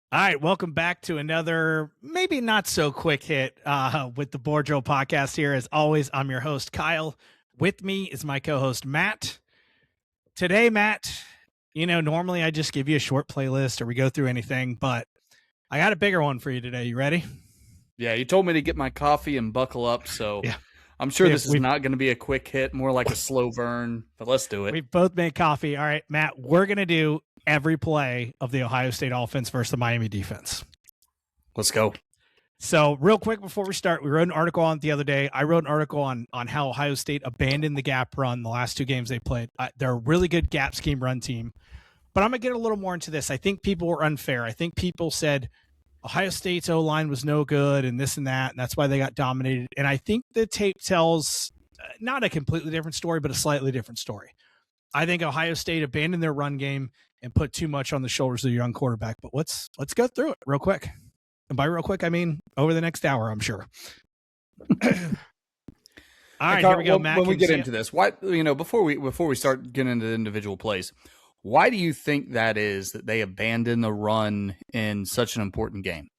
All right, welcome back to another maybe not so quick hit with the Board Drill podcast here. As always, I'm your host, Kyle. With me is my co-host, Matt. Today, Matt, normally I just give you a short playlist or we go through anything, but I got a bigger one for you today. You ready? Yeah, you told me to get my coffee and buckle up, so Yeah. I'm sure this is not going to be a quick hit, more like a slow burn, but let's do it. We've both made coffee. All right, Matt, we're going to do every play of the Ohio State offense versus the Miami defense. Let's go. So real quick before we start, we wrote an article on it the other day. I wrote an article on how Ohio State abandoned the gap run the last two games they played. They're a really good gap scheme run team. But I'm going to get a little more into this. I think people were unfair. I think people said Ohio State's O-line was no good and this and that, and that's why they got dominated. And I think the tape tells not a completely different story, but a slightly different story. I think Ohio State abandoned their run game and put too much on the shoulders of the young quarterback. But let's go through it real quick. And by real quick, I mean over the next hour, I'm sure. All right, here we go, Matt. When we get into this, why before we start getting into the individual plays, why do you think that is that they abandon the run in such an important game?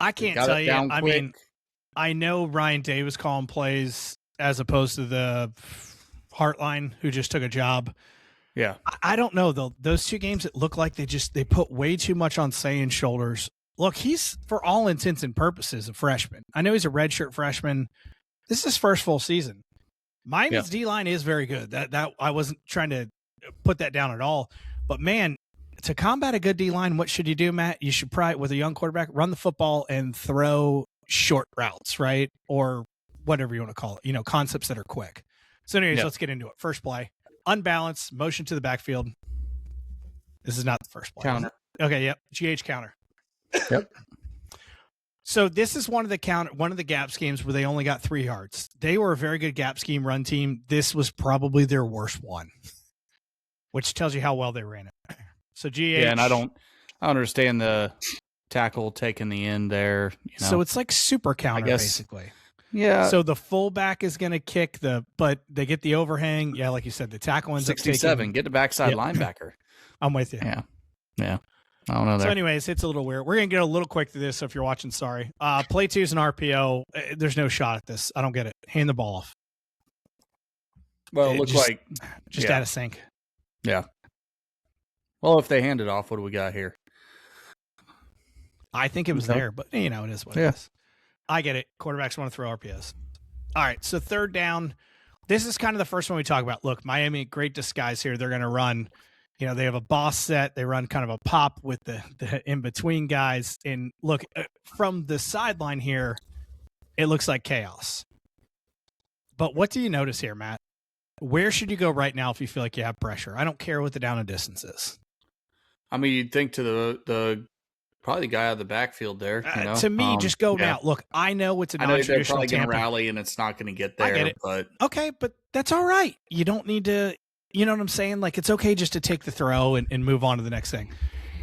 I can't tell you. I mean, I know Ryan Day was calling plays as opposed to the Heartline who just took a job. Yeah. I don't know, though. Those two games, it looked like they put way too much on Sayan's shoulders. Look, he's, for all intents and purposes, a freshman. I know he's a redshirt freshman. This is his first full season. Miami's D-line is very good. That I wasn't trying to put that down at all. But, man, to combat a good D-line, what should you do, Matt? You should probably, with a young quarterback, run the football and throw short routes, right? Or whatever you want to call it, concepts that are quick. So anyways, let's get into it. First play. Unbalanced, motion to the backfield. This is not the first play. Counter. Okay, yep. GH counter. Yep. So this is one of the gap schemes where they only got 3 yards. They were a very good gap scheme run team. This was probably their worst one, which tells you how well they ran it. So GH. Yeah, and I don't understand the tackle taking the end there. So it's like super counter, basically. Yeah. So the fullback is going to kick but they get the overhang. Yeah, like you said, the tackle ends 67. up taking. Get the backside linebacker. I'm with you. Yeah. I don't know. So anyways, it's a little weird. We're going to get a little quick to this. So if you're watching, sorry. Play 2 is an RPO. There's no shot at this. I don't get it. Hand the ball off. Well, it looks like just out of sync. Yeah. Well, if they hand it off, what do we got here? I think it was there, but it is what it is. I get it. Quarterbacks want to throw RPOs. All right, so third down. This is kind of the first one we talk about. Look, Miami, great disguise here. They're going to run, they have a boss set. They run kind of a pop with the in-between guys. And look, from the sideline here, it looks like chaos. But what do you notice here, Matt? Where should you go right now if you feel like you have pressure? I don't care what the down and distance is. I mean, you'd think to the probably the guy out of the backfield there. To me, just go now. Look, I know it's a non-traditional. They're probably going to rally, and it's not going to get there. I get it. But okay, but that's all right. You don't need to. You know what I'm saying? Like, it's okay just to take the throw and move on to the next thing.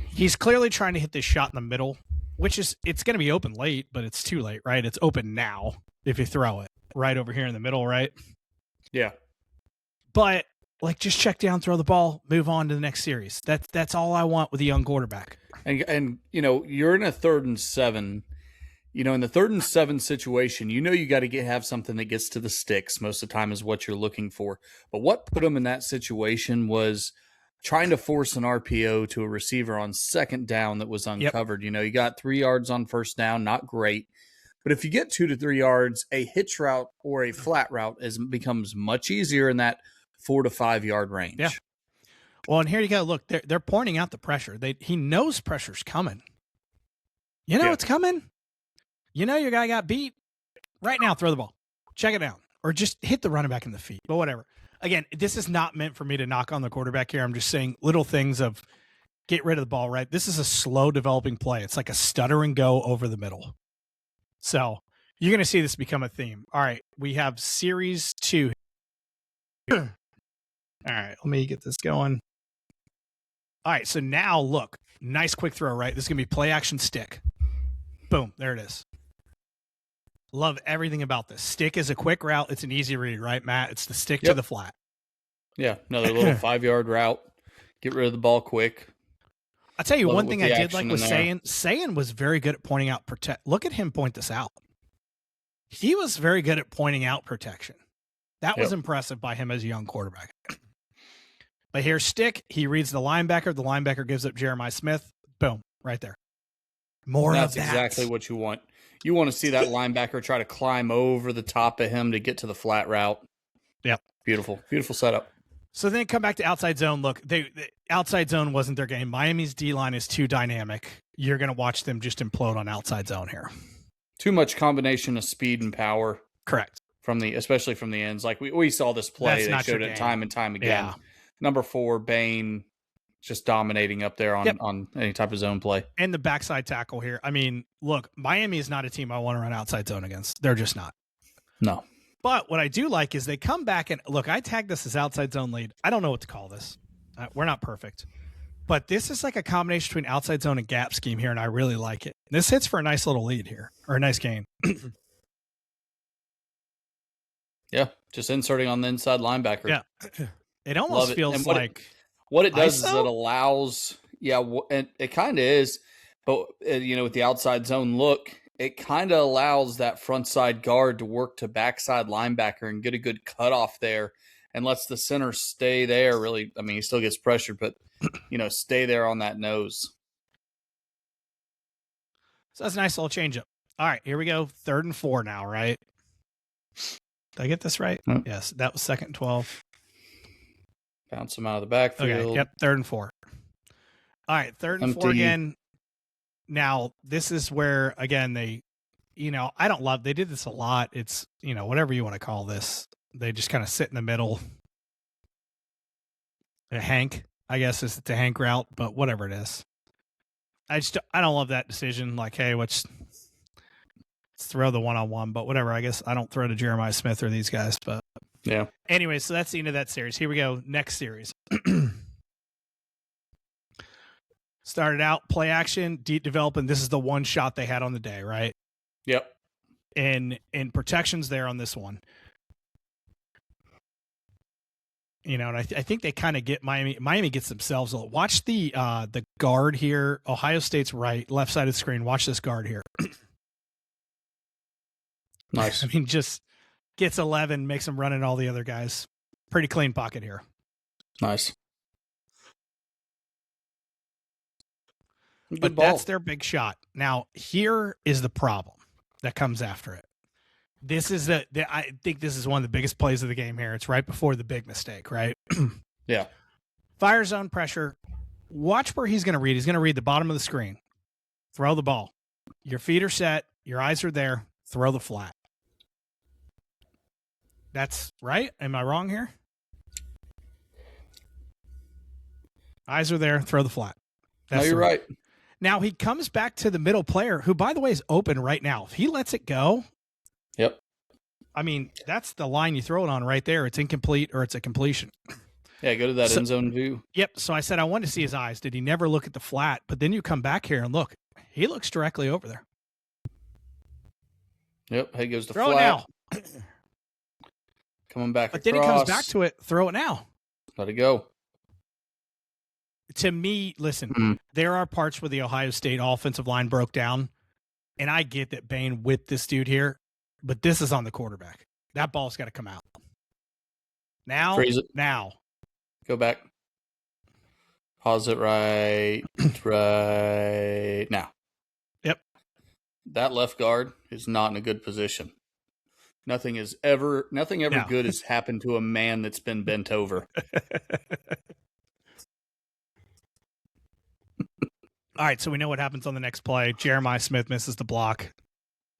He's clearly trying to hit this shot in the middle, which is it's going to be open late, but it's too late, right? It's open now if you throw it right over here in the middle, right? Yeah. But just check down, throw the ball, move on to the next series. That's all I want with a young quarterback. And you're in a 3rd and 7. In the 3rd and 7 situation, you got to have something that gets to the sticks most of the time is what you're looking for. But what put them in that situation was trying to force an RPO to a receiver on 2nd down that was uncovered. Yep. You got 3 yards on 1st down, not great. But if you get 2 to 3 yards, a hitch route or a flat route becomes much easier in that 4 to 5 yard range. Yeah. Well, and here you go. Look, they're pointing out the pressure. He knows pressure's coming. It's coming. Your guy got beat. Right now, throw the ball. Check it down. Or just hit the running back in the feet. But whatever. Again, this is not meant for me to knock on the quarterback here. I'm just saying little things of get rid of the ball, right? This is a slow developing play. It's like a stutter and go over the middle. So you're going to see this become a theme. All right. We have series 2. All right. Let me get this going. All right, so now look, nice quick throw, right? This is going to be play action stick. Boom, there it is. Love everything about this. Stick is a quick route. It's an easy read, right, Matt? It's the stick to the flat. Yeah, another little 5 yard route. Get rid of the ball quick. I'll tell you Love one it thing with I the did like action was in there. Sayan was very good at pointing out Look at him point this out. He was very good at pointing out protection. That was impressive by him as a young quarterback. But here's Stick. He reads the linebacker. The linebacker gives up Jeremiah Smith. Boom, right there. That's exactly what you want. You want to see that linebacker try to climb over the top of him to get to the flat route. Yep. Beautiful. Beautiful setup. So then come back to outside zone. Look, the outside zone wasn't their game. Miami's D-line is too dynamic. You're going to watch them just implode on outside zone here. Too much combination of speed and power. Correct. Especially from the ends. Like we saw this play. They showed it time and time again. Yeah. Number 4, Bain, just dominating up there on any type of zone play. And the backside tackle here. I mean, look, Miami is not a team I want to run outside zone against. They're just not. No. But what I do like is they come back and look, I tagged this as outside zone lead. I don't know what to call this. We're not perfect. But this is like a combination between outside zone and gap scheme here, and I really like it. This hits for a nice little lead here, or a nice gain. Yeah, just inserting on the inside linebacker. Yeah. It almost feels like what it does ISO? is it allows, and it kind of is, but with the outside zone look, it kind of allows that front side guard to work to backside linebacker and get a good cutoff there, and lets the center stay there. Really, I mean, he still gets pressured, but stay there on that nose. So that's a nice little changeup. All right, here we go. 3rd and 4 now, right? Did I get this right? Mm. Yes, that was 2nd and 12. Bounce him out of the backfield. Okay, yep, 3rd and 4. All right, 3rd and 4 again. Now, this is where, again, they did this a lot. It's, whatever you want to call this. They just kind of sit in the middle. A Hank, I guess, is the Hank route, but whatever it is. I don't love that decision. Like, hey, let's throw the one-on-one, but whatever. I guess I don't throw to Jeremiah Smith or these guys, but yeah. Anyway, so that's the end of that series. Here we go. Next series. Started out play action, deep developing. This is the one shot they had on the day, right? Yep. And protections there on this one. And I think they kind of get Miami. Miami gets themselves. Watch the guard here. Ohio State's right, left side of the screen. Watch this guard here. Nice. I mean, just gets 11, makes them run in all the other guys. Pretty clean pocket here. Nice. But that's their big shot. Now, here is the problem that comes after it. This is I think this is one of the biggest plays of the game here. It's right before the big mistake, right? Yeah. Fire zone pressure. Watch where he's going to read. He's going to read the bottom of the screen. Throw the ball. Your feet are set. Your eyes are there. Throw the flat. That's right. Am I wrong here? Eyes are there. Throw the flat. No, you're right. Now he comes back to the middle player, who, by the way, is open right now. If he lets it go, yep. I mean, that's the line you throw it on right there. It's incomplete or it's a completion. Yeah, go to that end zone view. Yep. So I said I wanted to see his eyes. Did he never look at the flat? But then you come back here and look. He looks directly over there. Yep. He goes to throw flat. It now. Coming back but across. Then he comes back to it. Throw it now. Let it go. To me, listen, there are parts where the Ohio State offensive line broke down, and I get that Bain whipped this dude here, but this is on the quarterback. That ball's got to come out. Now, Freeze it. Now. Go back. Pause it right now. Yep. That left guard is not in a good position. Nothing ever good has happened to a man that's been bent over. All right, so we know what happens on the next play. Jeremiah Smith misses the block.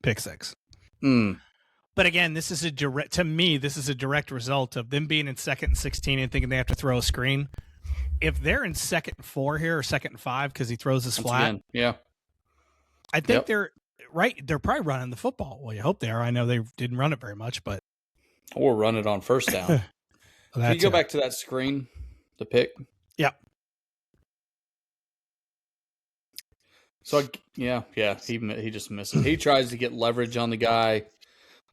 Pick 6. But again, this is a direct result of them being in 2nd and 16 and thinking they have to throw a screen. If they're in 2nd and 4 here or 2nd and 5 because he throws his flat, yeah, I think they're right. They're probably running the football. Well, you hope they are. I know they didn't run it very much, but or run it on first down. Can you go back to that screen, the pick? Yep. So he just misses. He tries to get leverage on the guy,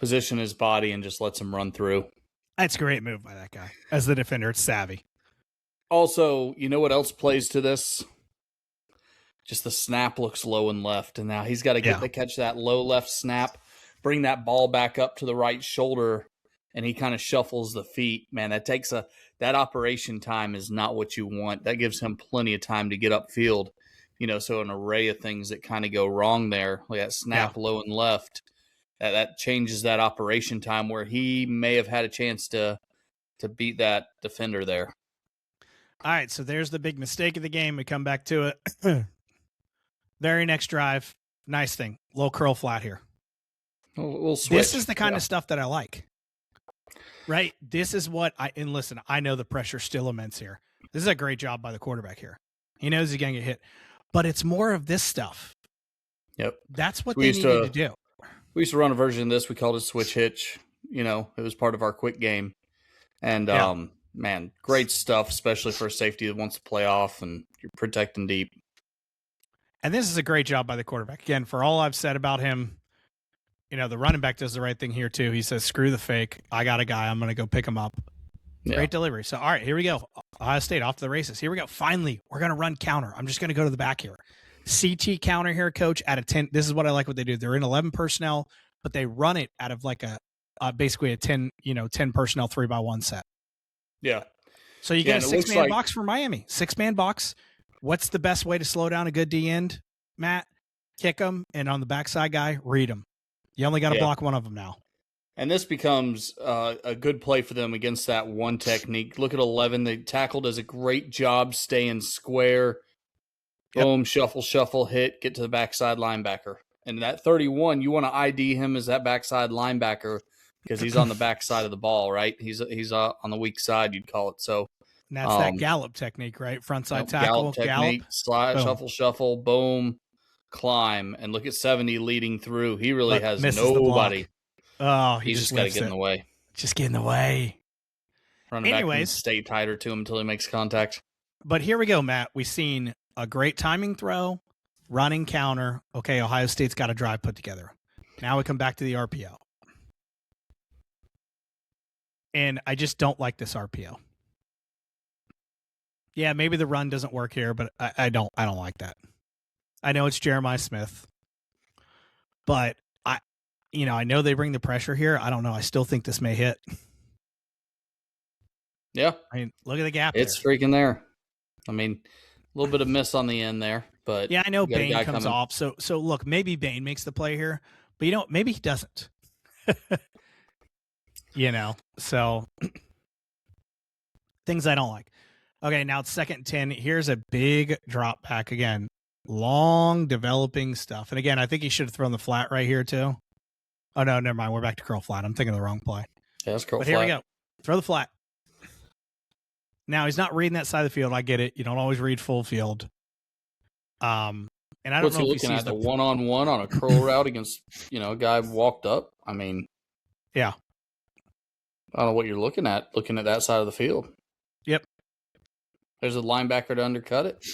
position his body, and just lets him run through. That's a great move by that guy. As the defender, it's savvy. Also, you know what else plays to this? just the snap looks low and left. And now he's got to get to catch that low left snap, bring that ball back up to the right shoulder, and he kind of shuffles the feet. Man, that operation time is not what you want. That gives him plenty of time to get upfield. So an array of things that kind of go wrong there, like that snap low and left, that changes that operation time where he may have had a chance to beat that defender there. All right, so there's the big mistake of the game. We come back to it. Very next drive, nice thing. Low curl flat here. We'll switch. This is the kind of stuff that I like. Right? This is what and listen, I know the pressure's still immense here. This is a great job by the quarterback here. He knows he's going to get hit. But it's more of this stuff. Yep. That's what they needed to do. We used to run a version of this. We called it switch hitch. It was part of our quick game. And, man, great stuff, especially for a safety that wants to play off and you're protecting deep. And this is a great job by the quarterback. Again, for all I've said about him, the running back does the right thing here too. He says, screw the fake. I got a guy. I'm going to go pick him up. Yeah. Great delivery. So, all right, here we go. Ohio State off to the races. Here we go. Finally, we're going to run counter. I'm just going to go to the back here. CT counter here, coach, out of 10. This is what I like what they do. They're in 11 personnel, but they run it out of like basically a 10 personnel 3-by-1 set. Yeah. So you get a 6-man box for Miami. 6-man box. What's the best way to slow down a good D end, Matt? Kick them, and on the backside guy, read them. You only got to block one of them now. And this becomes a good play for them against that one technique. Look at 11. The tackle does a great job staying square. Boom, shuffle, hit, get to the backside linebacker. And that 31, you want to ID him as that backside linebacker because he's on the backside of the ball, right? He's on the weak side, you'd call it. So and that's that gallop technique, right? Frontside tackle, gallop technique, slide, boom. Shuffle, boom, climb. And look at 70 leading through. He really has nobody. Oh, he's just got to get in the way. Just get in the way. Running back and stay tighter to him until he makes contact. But here we go, Matt. We've seen a great timing throw, running counter. Okay, Ohio State's got a drive put together. Now we come back to the RPO. And I just don't like this RPO. Yeah, maybe the run doesn't work here, but I don't like that. I know it's Jeremiah Smith, but I know they bring the pressure here. I don't know. I still think this may hit. Yeah. I mean, look at the gap. It's freaking there. I mean, a little bit of miss on the end there, but yeah, I know Bain comes off. So look, maybe Bain makes the play here, but maybe he doesn't. So things I don't like. Okay, now it's 2nd and 10. Here's a big drop back again. Long developing stuff. And again, I think he should have thrown the flat right here too. Oh, no, never mind. We're back to curl flat. I'm thinking of the wrong play. Yeah, that's curl flat. But here we go. Throw the flat. Now, he's not reading that side of the field. I get it. You don't always read full field. And I don't know if he sees the one-on-one on a curl route against, a guy walked up. I mean, yeah. I don't know what you're looking at that side of the field. Yep. There's a linebacker to undercut it.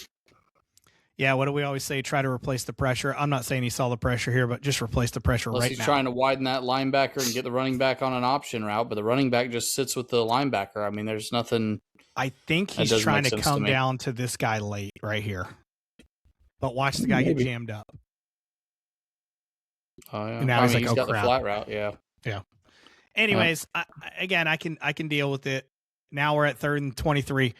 Yeah, what do we always say? Try to replace the pressure. I'm not saying he saw the pressure here, but just replace the pressure right now. He's trying to widen that linebacker and get the running back on an option route, but the running back just sits with the linebacker. I mean, there's nothing. I think he's trying to come down to this guy late right here. But watch the guy get jammed up. Oh, yeah. And now he's got the flat route, yeah. Yeah. Anyways, I can deal with it. Now we're at 3rd and 23.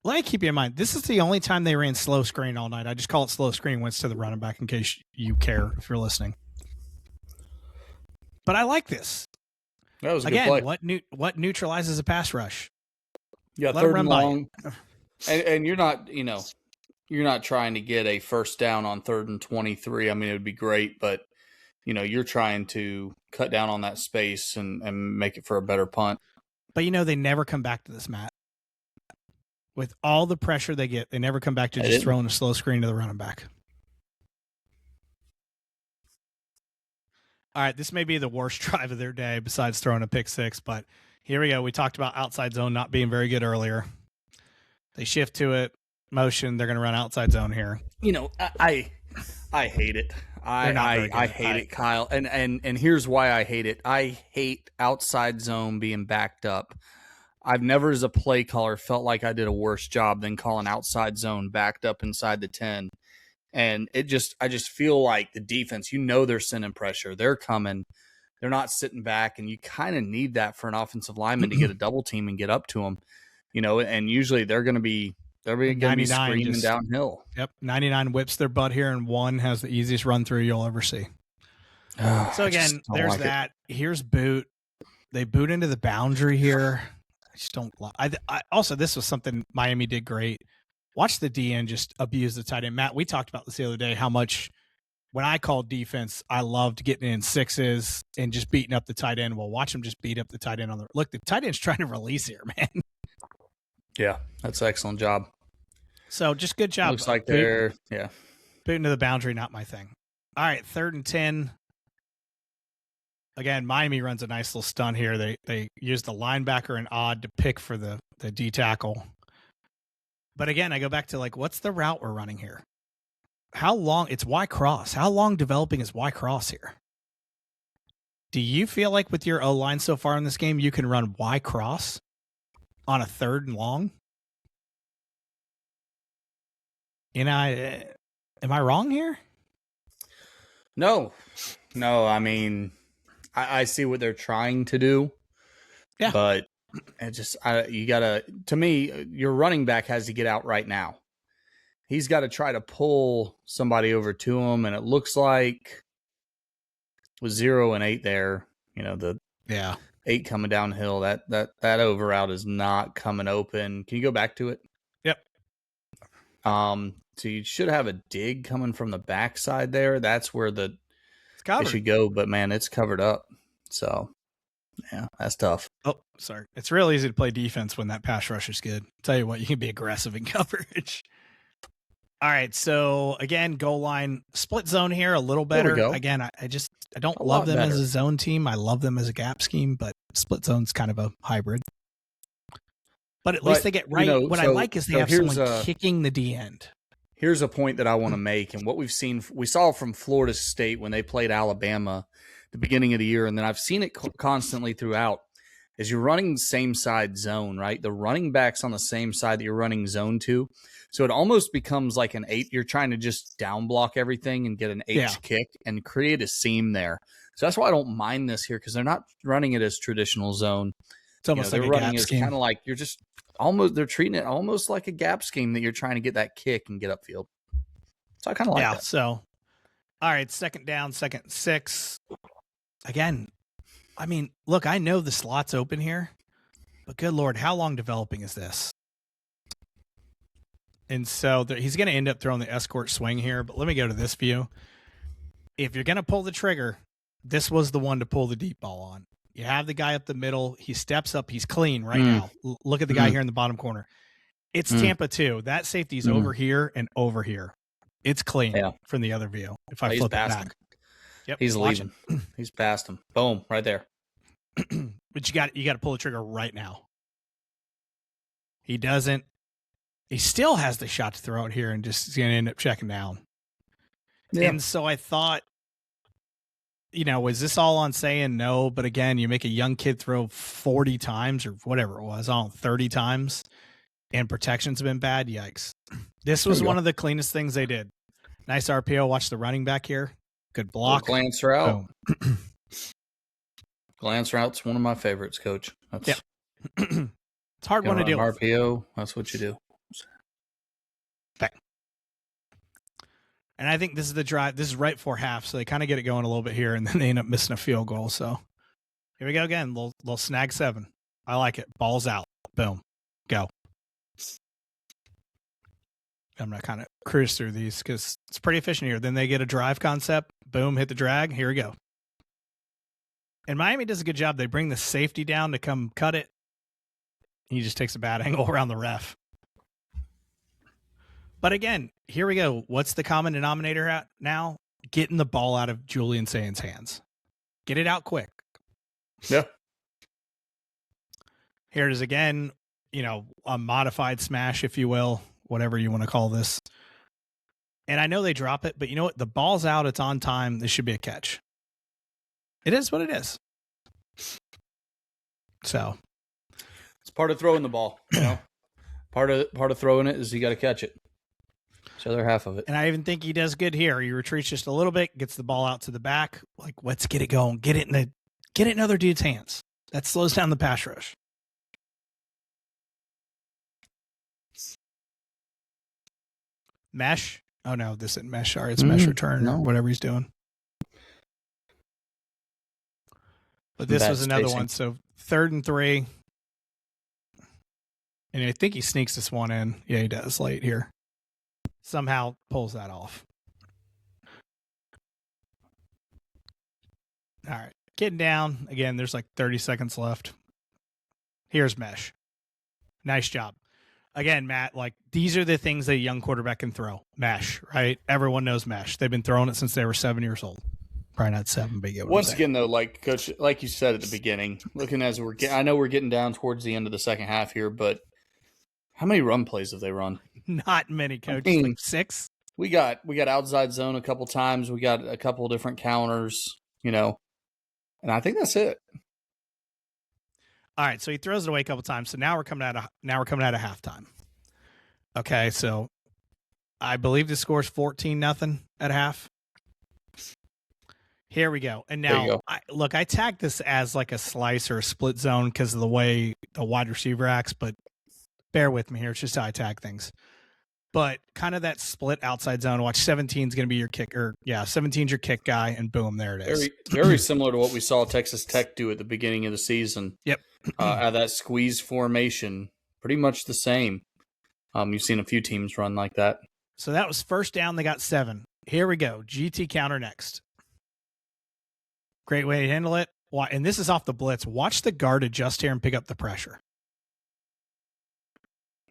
Let me keep you in mind, this is the only time they ran slow screen all night. I just call it slow screen when it's to the running back in case you care if you're listening. But I like this. That was a good play. What neutralizes a pass rush? Yeah, let 3rd and long. And you're not, you're not trying to get a first down on 3rd and 23. I mean, it would be great, but you're trying to cut down on that space and make it for a better punt. But they never come back to this, Matt. With all the pressure they get, they never come back to just throwing a slow screen to the running back. All right, this may be the worst drive of their day besides throwing a pick six, but here we go. We talked about outside zone not being very good earlier. They shift to it, motion. They're going to run outside zone here. I hate it. I hate it, Kyle. And here's why I hate it. I hate outside zone being backed up. I've never, as a play caller, felt like I did a worse job than calling outside zone backed up inside the 10. And I just feel like the defense, they're sending pressure. They're coming. They're not sitting back, and you kind of need that for an offensive lineman to get a double team and get up to them, and usually they're going to be screaming downhill. Yep. 99 whips their butt here, and 1 has the easiest run through you'll ever see. So again, there's that. Here's boot. They boot into the boundary here. I just don't. I also, this was something Miami did great. Watch the DN just abuse the tight end. Matt, we talked about this the other day, how much when I called defense, I loved getting in 6s and just beating up the tight end. Well, watch them just beat up the tight end on the look. The tight end's trying to release here, man. Yeah, that's an excellent job. So just good job. Looks like they're booting to the boundary, not my thing. All right, 3rd and 10. Again, Miami runs a nice little stunt here. They use the linebacker and odd to pick for the D tackle. But again, I go back to what's the route we're running here? How long? It's Y cross. How long developing is Y cross here? Do you feel like with your O-line so far in this game, you can run Y cross on a 3rd and long? Am I wrong here? No. I mean, I see what they're trying to do. Yeah. But to me, your running back has to get out right now. He's got to try to pull somebody over to him, and it looks like with 0 and 8 there, the 8 coming downhill, that over route is not coming open. Can you go back to it? Yep. So you should have a dig coming from the backside there. That's where they should go, but man, it's covered up. So yeah, that's tough. Oh, sorry. It's real easy to play defense when that pass rush is good. Tell you what, you can be aggressive in coverage. All right, so again, goal line split zone here a little better. Again, I don't love them as a zone team. I love them as a gap scheme, but split zone's kind of a hybrid. But at least they get right. What I like is they have someone kicking the D end. Here's a point that I want to make, and what we saw from Florida State when they played Alabama at the beginning of the year, and then I've seen it constantly throughout, is you're running the same side zone, right? The running back's on the same side that you're running zone to. So it almost becomes like an 8. You're trying to just down block everything and get an H kick and create a seam there. So that's why I don't mind this here, because they're not running it as traditional zone. It's almost like they're a running gap it scheme. Kind of like you're just almost, they're treating it almost like a gap scheme that you're trying to get that kick and get upfield. So I kind of like that. So, all right, 2nd down, 2nd and 6. Again, I mean, look, I know the slot's open here, but good Lord, how long developing is this? And so he's going to end up throwing the escort swing here, but let me go to this view. If you're going to pull the trigger, this was the one to pull the deep ball on. You have the guy up the middle. He steps up. He's clean right now. Look at the guy here in the bottom corner. It's Tampa too. That safety's over here and over here. It's clean from the other view. If I flip it back. Yep, he's leaving. He's past him. Boom, right there. But you got to pull the trigger right now. He doesn't. He still has the shot to throw it here and just going to end up checking down. Yeah. And so I thought, was this all on saying no? But again, you make a young kid throw 40 times or whatever it was, 30 times, and protection's been bad. Yikes. This was one of the cleanest things they did. Nice RPO. Watch the running back here. Good block. Glance route. Glance route's one of my favorites, Coach. It's a hard one to deal with. RPO, that's what you do. Okay. And I think this is the drive. This is right before half, so they kind of get it going a little bit here, and then they end up missing a field goal. So here we go again. Little snag 7. I like it. Ball's out. Boom. Go. I'm going to kind of cruise through these because it's pretty efficient here. Then they get a drive concept. Boom, hit the drag. Here we go. And Miami does a good job. They bring the safety down to come cut it. He just takes a bad angle around the ref. But again, here we go. What's the common denominator now? Getting the ball out of Julian Saint's hands. Get it out quick. Yeah. Here it is again, a modified smash, if you will, whatever you want to call this. And I know they drop it, but you know what? The ball's out. It's on time. This should be a catch. It is what it is. So it's part of throwing the ball. Part of throwing it is you got to catch it. So they're half of it. And I even think he does good here. He retreats just a little bit, gets the ball out to the back. Like, let's get it going. Get it in other dude's hands. That slows down the pass rush. Mesh. Oh, no, this isn't mesh. Sorry, it's mesh return or whatever he's doing. But this was another one. So 3rd and 3. And I think he sneaks this one in. Yeah, he does late here. Somehow pulls that off. All right. Getting down. Again, there's like 30 seconds left. Here's mesh. Nice job. Again, Matt, like these are the things that a young quarterback can throw. Mesh, right? Everyone knows mesh. They've been throwing it since they were 7 years old. Probably not 7, but once again, though, like Coach, like you said at the beginning, looking as I know we're getting down towards the end of the second half here, but how many run plays have they run? Not many, Coach. I mean, like 6. We got outside zone a couple times. We got a couple different counters, and I think that's it. All right, so he throws it away a couple times. So now we're coming out of halftime. Okay, so I believe the score's 14-0 at half. Here we go. And now, I tagged this as like a slice or a split zone because of the way the wide receiver acts, but bear with me here. It's just how I tag things. But kind of that split outside zone. Watch 17 is going to be your kicker. Yeah, 17's your kick guy, and boom, there it is. Very, very similar to what we saw Texas Tech do at the beginning of the season. Yep. Out of that squeeze formation, pretty much the same. You've seen a few teams run like that. So that was first down. They got 7. Here we go. GT counter next. Great way to handle it. And this is off the blitz. Watch the guard adjust here and pick up the pressure.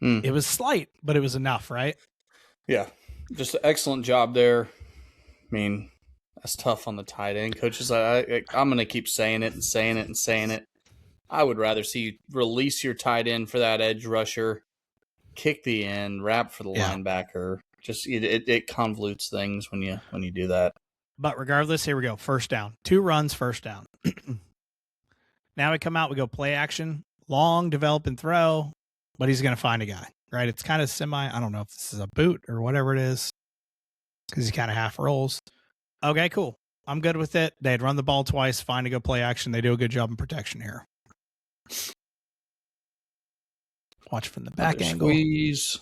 It was slight, but it was enough, right? Yeah. Just an excellent job there. I mean, that's tough on the tight end. Coaches, I'm going to keep saying it and saying it and saying it. I would rather see you release your tight end for that edge rusher, kick the end, wrap for the linebacker. Just it convolutes things when you do that. But regardless, here we go. First down. 2 runs, first down. Now we come out, we go play action, long, develop, and throw, but he's going to find a guy, right? It's kind of I don't know if this is a boot or whatever it is because he kind of half rolls. Okay, cool. I'm good with it. They'd run the ball twice, fine to go play action. They do a good job in protection here. Watch from the back angle. Squeeze.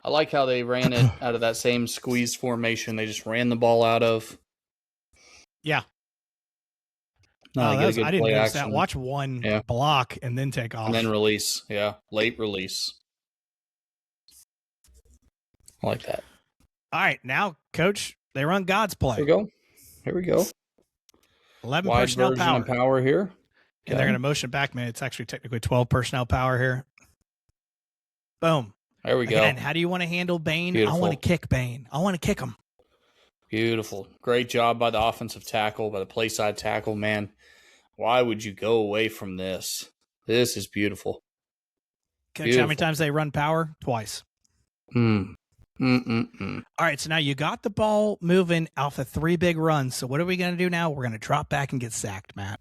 I like how they ran it out of that same squeeze formation. They just ran the ball out of. Yeah. No, I didn't notice that. Watch one block and then take off. And then release. Yeah. Late release. I like that. All right. Now, Coach, they run God's play. Here we go. 11 Wide personnel power here. Okay. And they're going to motion back, man. It's actually technically 12 personnel power here. Boom. There we go. Again, how do you want to handle Bane? Beautiful. I want to kick Bane. I want to kick him. Beautiful. Great job by the offensive tackle, by the play side tackle, man. Why would you go away from this? This is beautiful. Coach, how many times they run power? Twice. All right, so now you got the ball moving off of 3 big runs. So what are we going to do now? We're going to drop back and get sacked, Matt.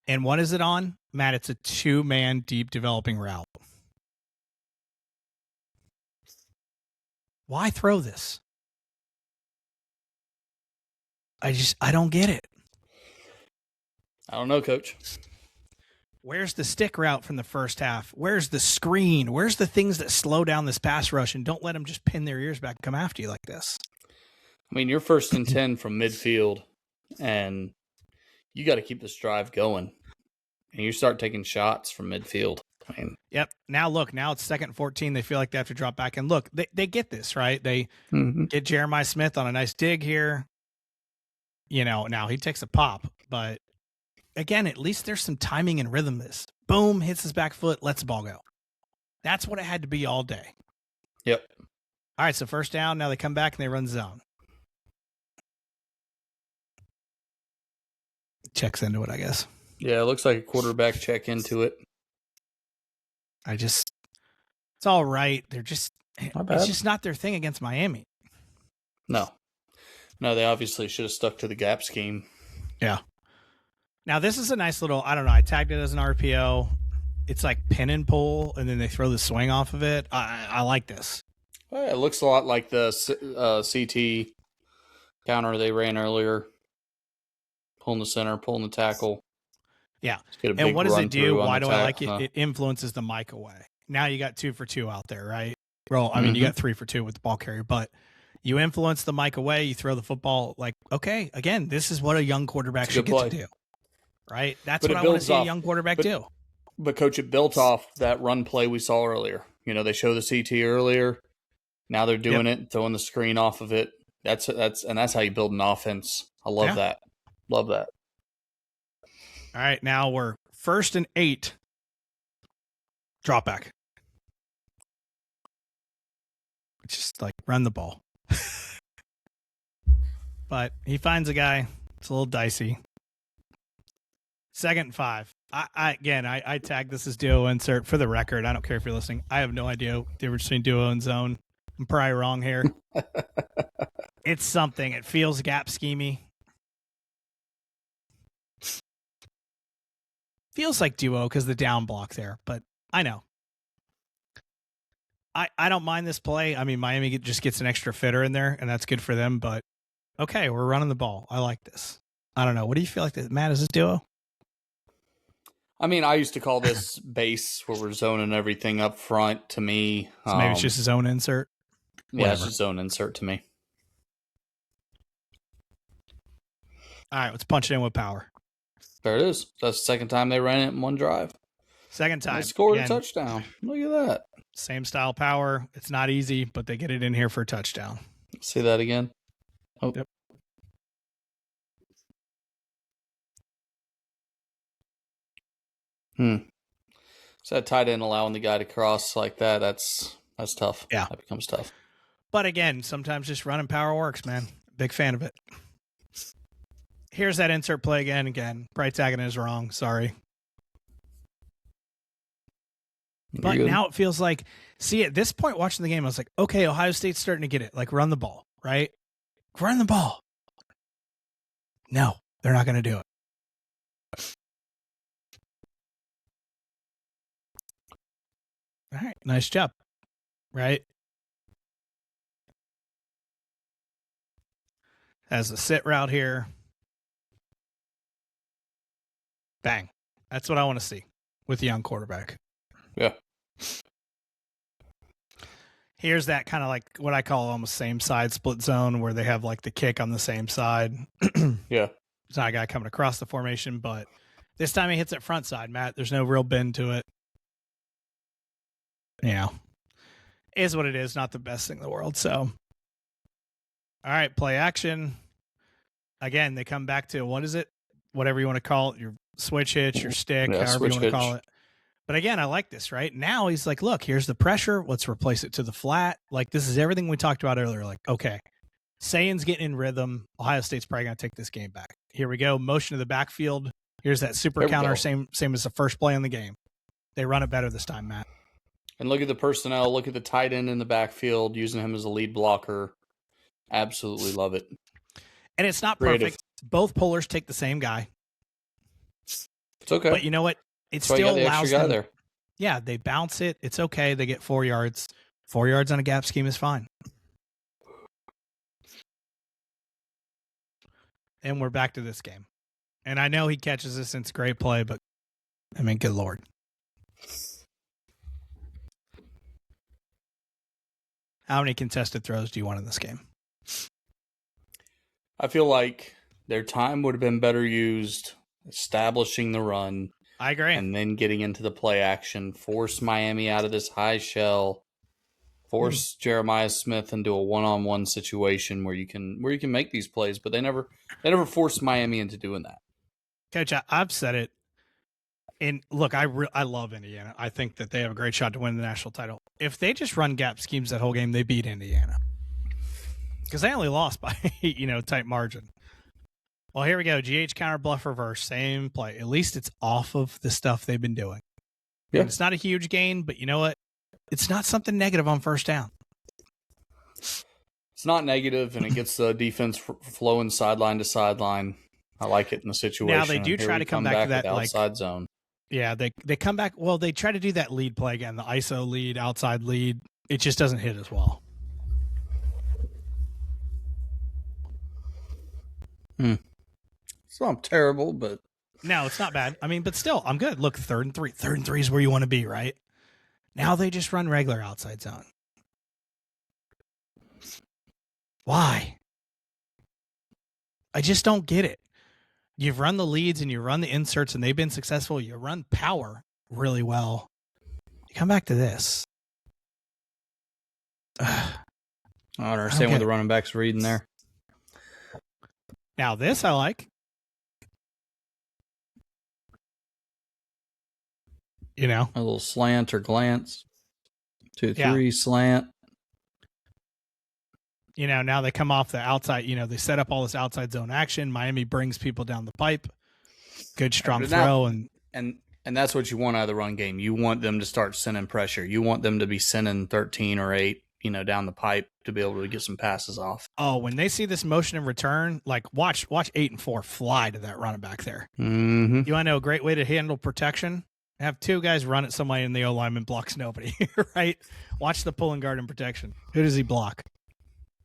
And what is it on? Matt, it's a 2-man deep developing route. Why throw this? I don't get it. I don't know, Coach. Where's the stick route from the first half? Where's the screen? Where's the things that slow down this pass rush and don't let them just pin their ears back and come after you like this? I mean, you're 1st and 10 from midfield, and you got to keep this drive going. And you start taking shots from midfield. I mean, yep. Now look, now it's 2nd and 14. They feel like they have to drop back. And look, they get this, right? They get Jeremiah Smith on a nice dig here. Now he takes a pop, but again, at least there's some timing and rhythm. This boom, hits his back foot, lets the ball go. That's what it had to be all day. Yep. All right, so first down. Now they come back and they run zone. Checks into it, I guess. Yeah, it looks like a quarterback check into it. It's all right. It's just not their thing against Miami. No, they obviously should have stuck to the gap scheme. Yeah. Now, this is a nice little, I don't know, I tagged it as an RPO. it's like pin and pull, and then they throw the swing off of it. I like this. Well, it looks a lot like the CT counter they ran earlier. Pulling the center, pulling the tackle. Yeah. And what does it do? Why do I like it? It influences the mic away. Now you got 2 for 2 out there, right? Well, I mean, you got 3 for 2 with the ball carrier, but you influence the mic away. You throw the football. Like, okay, again, this is what a young quarterback should get to do, right? That's what I want to see a young quarterback do. But, Coach, it built off that run play we saw earlier. You know, they showed the CT earlier. Now they're doing it, throwing the screen off of it. That's how you build an offense. I love that. Love that. All right, now we're 1st and 8. Drop back. Just like run the ball. But he finds a guy. It's a little dicey. 2nd and 5. I tag this as duo insert for the record. I don't care if you're listening. I have no idea the difference between duo and zone. I'm probably wrong here. It's something. It feels gap schemey. Feels like duo because the down block there, but I know. I don't mind this play. I mean, Miami just gets an extra fitter in there, and that's good for them, but okay, we're running the ball. I like this. I don't know. What do you feel like, Matt? Is this duo? I mean, I used to call this base where we're zoning everything up front to me. So maybe it's just a zone insert? Yeah, it's just zone insert to me. All right, let's punch it in with power. There it is. That's the second time they ran it in one drive. Second time. They scored a touchdown. Look at that. Same style power. It's not easy, but they get it in here for a touchdown. See that again? Oh. Yep. So that tight end allowing the guy to cross like that, that's tough. Yeah. That becomes tough. But again, sometimes just running power works, man. Big fan of it. Here's that insert play again. Bright tagging is wrong. Sorry. But now it feels like, see, at this point watching the game, I was like, okay, Ohio State's starting to get it. Like, run the ball, right? Run the ball. No, they're not going to do it. All right, nice job, right? Has a sit route here. Bang. That's what I want to see with a young quarterback. Yeah. Here's that kind of like what I call almost same side split zone where they have like the kick on the same side. Yeah. It's not a guy coming across the formation, but this time he hits it front side, Matt. There's no real bend to it. Yeah. Is what it is. Not the best thing in the world. So, all right, play action. Again, they come back to, what is it? Whatever you want to call it, your switch hitch, your stick, however you want to call it. But again, I like this, right? Now he's like, look, here's the pressure. Let's replace it to the flat. Like, this is everything we talked about earlier. Like, okay, Sayan's getting in rhythm. Ohio State's probably going to take this game back. Here we go. Motion to the backfield. Here's that super counter, same as the first play in the game. They run it better this time, Matt. And look at the personnel. Look at the tight end in the backfield, using him as a lead blocker. Absolutely love it. And it's not perfect. Both pullers take the same guy. It's okay. But you know what? It still allows them. There. Yeah, they bounce it. It's okay. They get 4 yards. 4 yards on a gap scheme is fine. And we're back to this game. And I know he catches this, and it's a great play, but, I mean, good Lord. How many contested throws do you want in this game? I feel like their time would have been better used establishing the run. I agree. And then getting into the play action, force Miami out of this high shell, force Jeremiah Smith into a one-on-one situation where you can make these plays, but they never forced Miami into doing that. Coach, I've said it. And look, I love Indiana. I think that they have a great shot to win the national title. If they just run gap schemes that whole game, they beat Indiana. Because they only lost by, tight margin. Well, here we go. GH counter bluff reverse. Same play. At least it's off of the stuff they've been doing. Yeah. And it's not a huge gain, but you know what? It's not something negative on first down. It's not negative, and it gets the defense flowing sideline to sideline. I like it in the situation. Now, they do try to come back to that outside zone. Yeah, they come back. Well, they try to do that lead play again, the ISO lead, outside lead. It just doesn't hit as well. It's not terrible, but No, it's not bad. I mean, but still, I'm good. Look, 3rd and 3. 3rd and 3 is where you want to be, right? Now they just run regular outside zone. Why? I just don't get it. You've run the leads and you run the inserts and they've been successful. You run power really well. You come back to this. I don't understand what the running back's reading there. Now this I like. You know, a little slant or glance. 2-3 slant. You know, now they come off the outside. You know, they set up all this outside zone action. Miami brings people down the pipe. Good strong throw and that's what you want out of the run game. You want them to start sending pressure. You want them to be sending 13 or 8, you know, down the pipe to be able to get some passes off. Oh, when they see this motion and return, like watch 8 and 4 fly to that running back there. Mm-hmm. You want to know a great way to handle protection? Have 2 guys run at somebody and the O lineman blocks nobody, right? Watch the pulling guard and protection. Who does he block?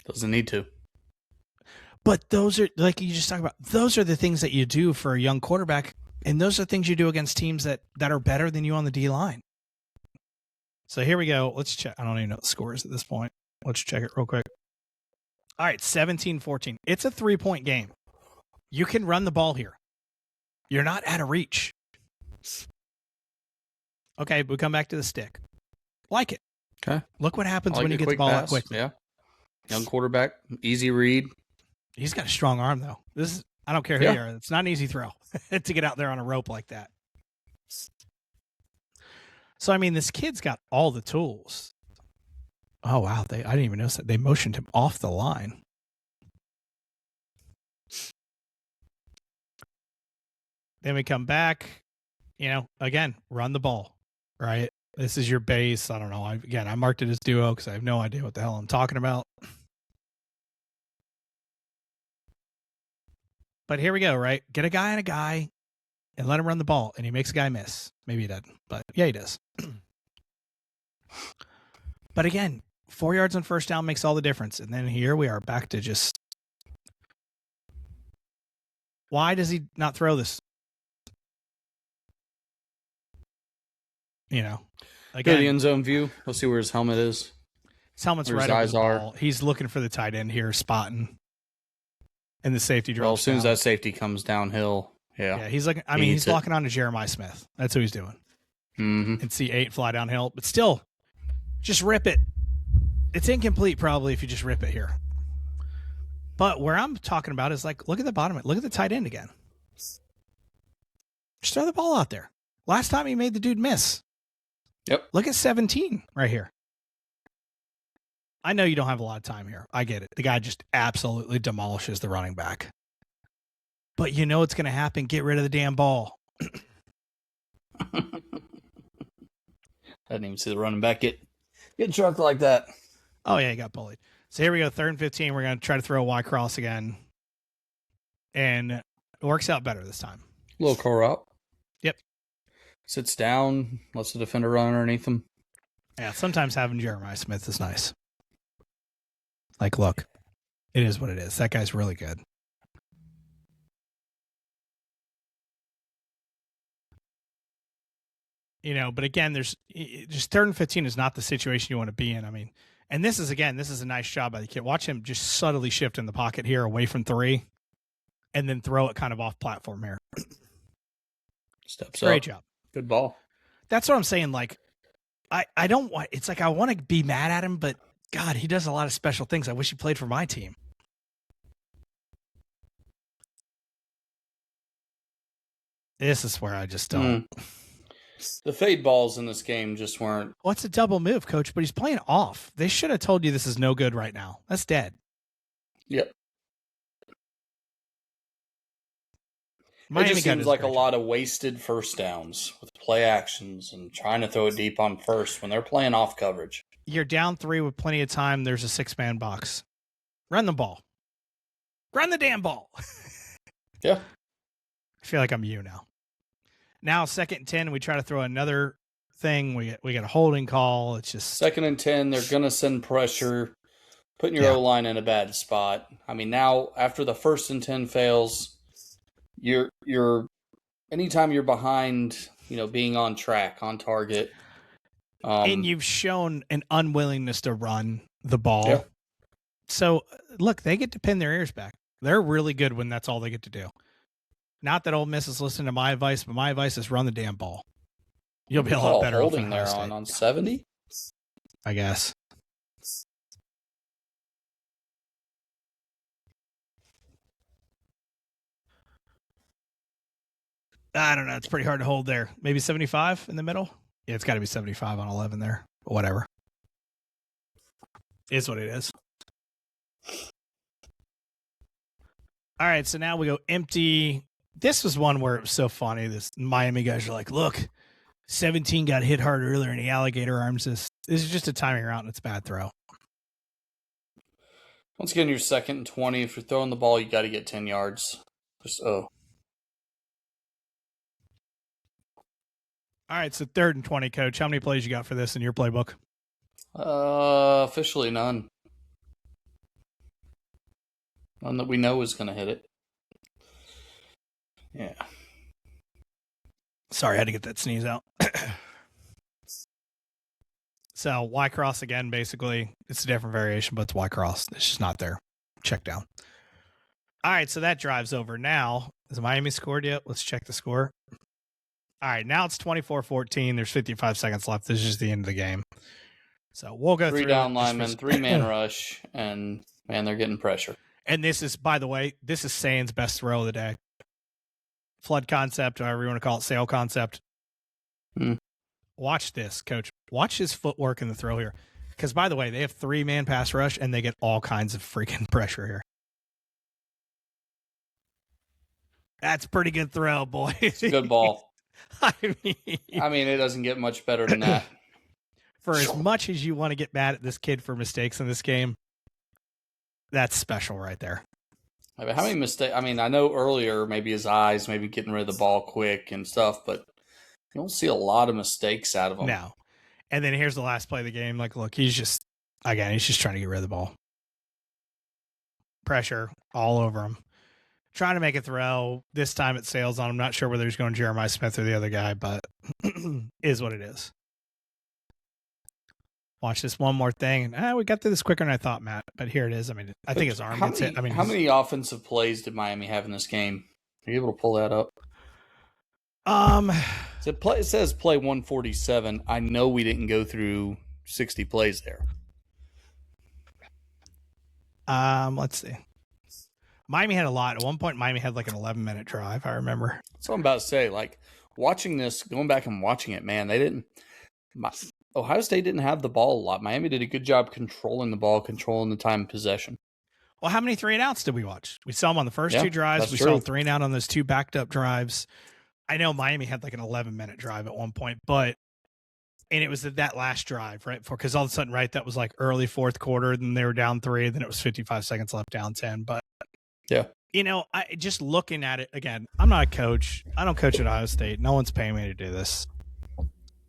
Doesn't need to. But those are, like you just talked about, those are the things that you do for a young quarterback. And those are things you do against teams that are better than you on the D line. So here we go. Let's check. I don't even know the scores at this point. Let's check it real quick. All right, 17-14. It's a 3-point game. You can run the ball here. You're not out of reach. Okay, we come back to the stick. Like it. Okay. Look what happens when you get the ball out quick. Yeah. Young quarterback, easy read. He's got a strong arm, though. I don't care who you are. It's not an easy throw to get out there on a rope like that. So, I mean, this kid's got all the tools. Oh, wow. I didn't even notice that. They motioned him off the line. Then we come back, you know, again, run the ball, right? This is your base. I don't know. I marked it as duo because I have no idea what the hell I'm talking about. But here we go, right? Get a guy on a guy and let him run the ball, and he makes a guy miss. Maybe he doesn't, but yeah, he does. But again, 4 yards on first down makes all the difference. And then here we are back to just, why does he not throw this? You know, again, go to the end zone view. Let's see where his helmet is. His helmet's right over the ball. He's looking for the tight end here, spotting. And the safety drops. Well, as soon as that safety comes downhill, yeah, he's looking. I mean, he's locking on to Jeremiah Smith. That's who he's doing. Mm-hmm. And see 8 fly downhill, but still, just rip it. It's incomplete probably if you just rip it here. But where I'm talking about is like, look at the bottom. Look at the tight end again. Just throw the ball out there. Last time he made the dude miss. Yep. Look at 17 right here. I know you don't have a lot of time here. I get it. The guy just absolutely demolishes the running back. But you know what's going to happen. Get rid of the damn ball. I didn't even see the running back get trucked like that. Oh, yeah, he got bullied. So here we go, 3rd and 15. We're going to try to throw a Y cross again. And it works out better this time. Little core up. Yep. Sits down, lets the defender run underneath him. Yeah, sometimes having Jeremiah Smith is nice. Like, look, it is what it is. That guy's really good. You know, but again, there's just 3rd and 15 is not the situation you want to be in. I mean, and this is a nice job by the kid. Watch him just subtly shift in the pocket here away from 3 and then throw it kind of off platform here. Steps Great up. job. Good ball. That's what I'm saying. Like, I don't want, it's like I want to be mad at him, but God, he does a lot of special things. I wish he played for my team. This is where I just don't. The fade balls in this game just weren't. What's a double move, coach? But he's playing off. They should have told you this is no good right now. That's dead. Yep. Miami it just seems like a lot of wasted first downs with play actions and trying to throw it deep on first when they're playing off coverage. You're down 3 with plenty of time. There's a 6-man box. Run the ball. Run the damn ball. Yeah. I feel like I'm you now. Now 2nd and 10, we try to throw another thing. We get a holding call. It's just 2nd and 10. They're going to send pressure, putting your O-line in a bad spot. I mean, now after the 1st and 10 fails, you're anytime you're behind, being on track, on target. And you've shown an unwillingness to run the ball. Yeah. So, look, they get to pin their ears back. They're really good when that's all they get to do. Not that Ole Miss is listening to my advice, but my advice is run the damn ball. You'll be a lot better off holding there on 70, I guess. I don't know. It's pretty hard to hold there. Maybe 75 in the middle? Yeah, it's got to be 75 on 11 there. But whatever. It is what it is. All right, so now we go empty. This was one where it was so funny. This Miami guys are like, look, 17 got hit hard earlier and the alligator arms this. This is just a timing route and it's a bad throw. Once again, you're 2nd and 20. If you're throwing the ball, you got to get 10 yards. All right, so 3rd and 20, Coach. How many plays you got for this in your playbook? Officially none. None that we know is going to hit it. Yeah. Sorry, I had to get that sneeze out. So Y cross again, basically. It's a different variation, but it's Y cross. It's just not there. Check down. All right, so that drives over. Now, has Miami scored yet? Let's check the score. All right, now it's 24-14. There's 55 seconds left. This is just the end of the game. So we'll go through. 3 down linemen, 3-man rush, and, man, they're getting pressure. And this is, by the way, this is Sain's best throw of the day. Flood concept, however you want to call it, sail concept. Watch this, Coach. Watch his footwork in the throw here. Because, by the way, they have 3-man pass rush, and they get all kinds of freaking pressure here. That's a pretty good throw, boy. It's a good ball. I mean, it doesn't get much better than that. For as much as you want to get mad at this kid for mistakes in this game, that's special right there. How many mistakes? I know earlier maybe his eyes, maybe getting rid of the ball quick and stuff, but you don't see a lot of mistakes out of him. No. And then here's the last play of the game. Like, look, he's just trying to get rid of the ball. Pressure all over him. Trying to make a throw. This time it sails on him. Not sure whether he's going Jeremiah Smith or the other guy, but is what it is. Watch this one more thing. We got through this quicker than I thought, Matt. But here it is. I think his arm gets hit. How many offensive plays did Miami have in this game? Are you able to pull that up? It says play 147. I know we didn't go through 60 plays there. Let's see. Miami had a lot. At one point, Miami had like an 11-minute drive, I remember. That's what I'm about to say. Like, watching this, going back and watching it, man, they didn't... Ohio State didn't have the ball a lot. Miami did a good job controlling the ball, controlling the time of possession. Well, how many 3-and-outs did we watch? We saw them on the first 2 drives. We saw 3-and-out on those 2 backed-up drives. I know Miami had like an 11-minute drive at one point, and it was that last drive, right? Because all of a sudden, right, that was like early 4th quarter, then they were down 3, then it was 55 seconds left, down 10. But, yeah. I just looking at it, again, I'm not a coach. I don't coach at Ohio State. No one's paying me to do this.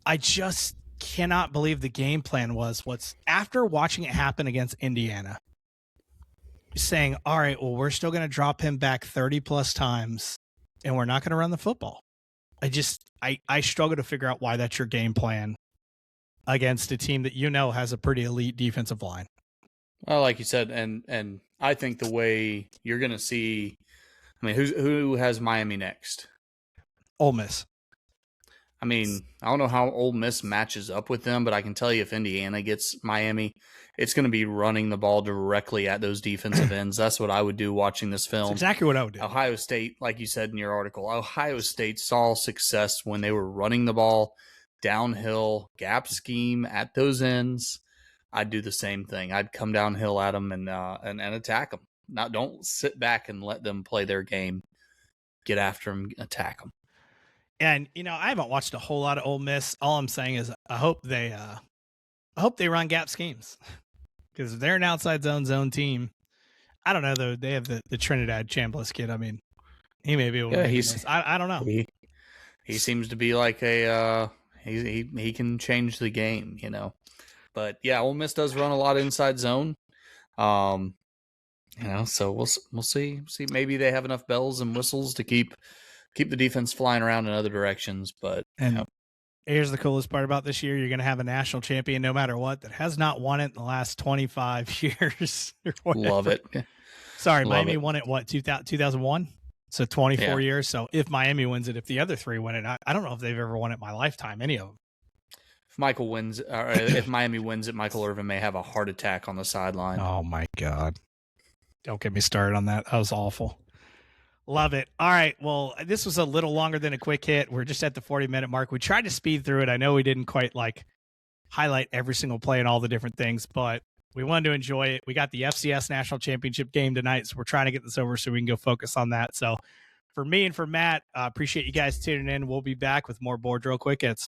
I just cannot believe the game plan was after watching it happen against Indiana, saying, all right, well, we're still going to drop him back 30 plus times and we're not going to run the football. I struggle to figure out why that's your game plan against a team that has a pretty elite defensive line. Well, like you said, and I think the way you're going to see, who has Miami next? Ole Miss. I don't know how Ole Miss matches up with them, but I can tell you if Indiana gets Miami, it's going to be running the ball directly at those defensive ends. That's what I would do watching this film. That's exactly what I would do. Ohio State, like you said in your article, Ohio State saw success when they were running the ball downhill, gap scheme at those ends. I'd do the same thing. I'd come downhill at them and attack them. Don't sit back and let them play their game. Get after them, attack them. And I haven't watched a whole lot of Ole Miss. All I'm saying is I hope they run gap schemes because they're an outside zone team. I don't know though. They have the Trinidad Chambliss kid. He may be able to. He's. I don't know. He seems to be like a he can change the game, you know. But yeah, Ole Miss does run a lot of inside zone. You know, so we'll see. Maybe they have enough bells and whistles to keep the defense flying around in other directions. But and here's the coolest part about this year: you're going to have a national champion, no matter what, that has not won it in the last 25 years. Love it. Sorry, Miami won it what 2001. So 24 years. So if Miami wins it, if the other three win it, I don't know if they've ever won it in my lifetime. Any of them. If Michael wins, or if Miami wins it, Michael Irvin may have a heart attack on the sideline. Oh my God. Don't get me started on that. That was awful. Love it. All right. Well, this was a little longer than a quick hit. We're just at the 40-minute mark. We tried to speed through it. I know we didn't quite highlight every single play and all the different things, but we wanted to enjoy it. We got the FCS National Championship game tonight, so we're trying to get this over so we can go focus on that. So for me and for Matt, appreciate you guys tuning in. We'll be back with more Board Drill Quick Hits.